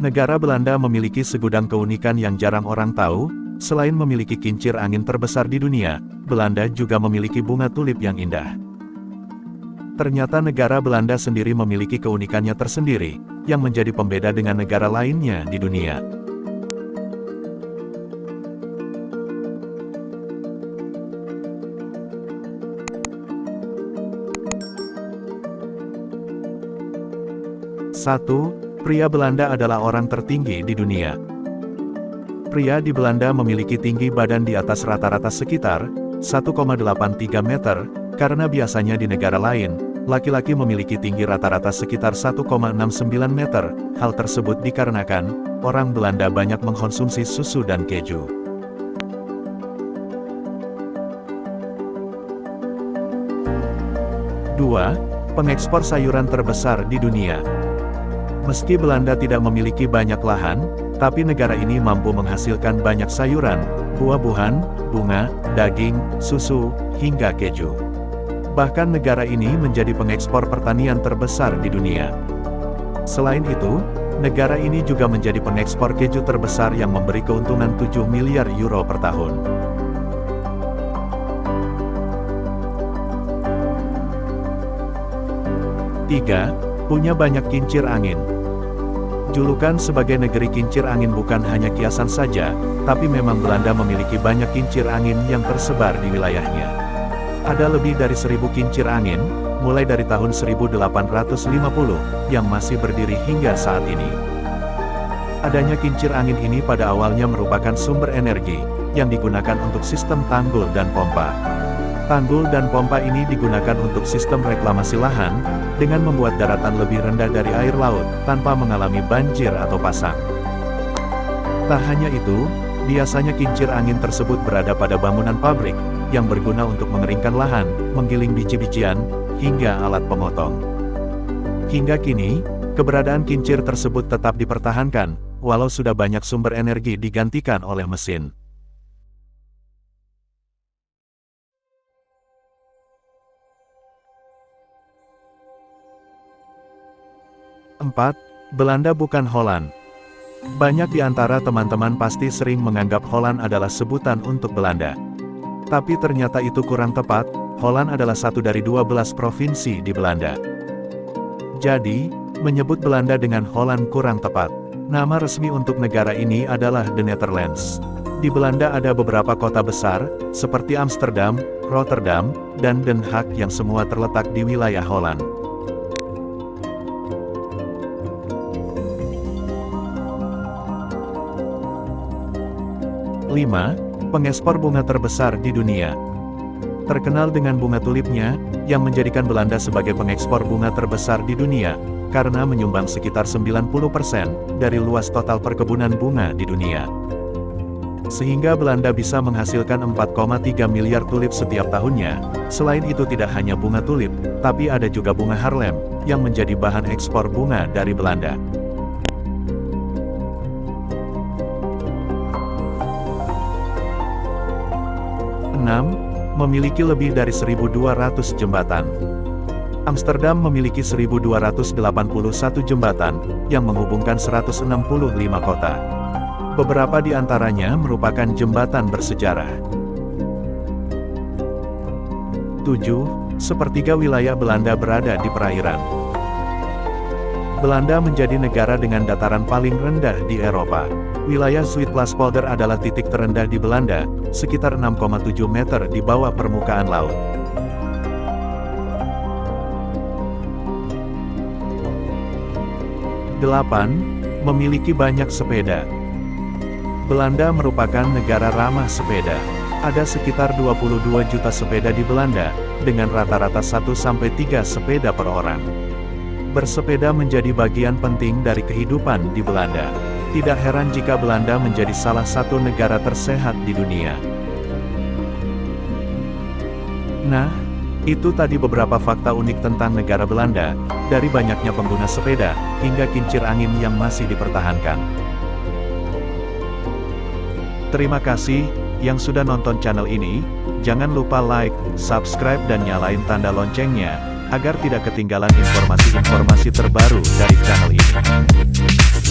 Negara Belanda memiliki segudang keunikan yang jarang orang tahu. Selain memiliki kincir angin terbesar di dunia, Belanda juga memiliki bunga tulip yang indah. Ternyata negara Belanda sendiri memiliki keunikannya tersendiri, yang menjadi pembeda dengan negara lainnya di dunia. Satu, pria Belanda adalah orang tertinggi di dunia. Pria di Belanda memiliki tinggi badan di atas rata-rata sekitar 1,83 meter, karena biasanya di negara lain, laki-laki memiliki tinggi rata-rata sekitar 1,69 meter. Hal tersebut dikarenakan, orang Belanda banyak mengkonsumsi susu dan keju. Dua, pengekspor sayuran terbesar di dunia. Meski Belanda tidak memiliki banyak lahan, tapi negara ini mampu menghasilkan banyak sayuran, buah-buahan, bunga, daging, susu, hingga keju. Bahkan negara ini menjadi pengekspor pertanian terbesar di dunia. Selain itu, negara ini juga menjadi pengekspor keju terbesar yang memberi keuntungan 7 miliar euro per tahun. Tiga, punya banyak kincir angin. Julukan sebagai negeri kincir angin bukan hanya kiasan saja, tapi memang Belanda memiliki banyak kincir angin yang tersebar di wilayahnya. Ada lebih dari 1000 kincir angin, mulai dari tahun 1850, yang masih berdiri hingga saat ini. Adanya kincir angin ini pada awalnya merupakan sumber energi, yang digunakan untuk sistem tanggul dan pompa. Tanggul dan pompa ini digunakan untuk sistem reklamasi lahan, dengan membuat daratan lebih rendah dari air laut, tanpa mengalami banjir atau pasang. Tak hanya itu, biasanya kincir angin tersebut berada pada bangunan pabrik, yang berguna untuk mengeringkan lahan, menggiling biji-bijian, hingga alat pemotong. Hingga kini, keberadaan kincir tersebut tetap dipertahankan, walau sudah banyak sumber energi digantikan oleh mesin. 4. Belanda bukan Holland. Banyak di antara teman-teman pasti sering menganggap Holland adalah sebutan untuk Belanda. Tapi ternyata itu kurang tepat, Holland adalah satu dari 12 provinsi di Belanda. Jadi, menyebut Belanda dengan Holland kurang tepat. Nama resmi untuk negara ini adalah The Netherlands. Di Belanda ada beberapa kota besar, seperti Amsterdam, Rotterdam, dan Den Haag yang semua terletak di wilayah Holland. 5. Pengekspor bunga terbesar di dunia. Terkenal dengan bunga tulipnya, yang menjadikan Belanda sebagai pengekspor bunga terbesar di dunia, karena menyumbang sekitar 90% dari luas total perkebunan bunga di dunia. Sehingga Belanda bisa menghasilkan 4,3 miliar tulip setiap tahunnya. Selain itu tidak hanya bunga tulip, tapi ada juga bunga Haarlem, yang menjadi bahan ekspor bunga dari Belanda. 6. Memiliki lebih dari 1.200 jembatan. Amsterdam memiliki 1.281 jembatan, yang menghubungkan 165 kota. Beberapa di antaranya merupakan jembatan bersejarah. 7. Sepertiga wilayah Belanda berada di perairan. Belanda menjadi negara dengan dataran paling rendah di Eropa. Wilayah Zuidplaspolder adalah titik terendah di Belanda, sekitar 6,7 meter di bawah permukaan laut. 8. Memiliki banyak sepeda. Belanda merupakan negara ramah sepeda. Ada sekitar 22 juta sepeda di Belanda, dengan rata-rata 1-3 sepeda per orang. Bersepeda menjadi bagian penting dari kehidupan di Belanda. Tidak heran jika Belanda menjadi salah satu negara tersehat di dunia. Nah, itu tadi beberapa fakta unik tentang negara Belanda, dari banyaknya pengguna sepeda, hingga kincir angin yang masih dipertahankan. Terima kasih yang sudah nonton channel ini. Jangan lupa like, subscribe dan nyalain tanda loncengnya, agar tidak ketinggalan informasi-informasi terbaru dari channel ini.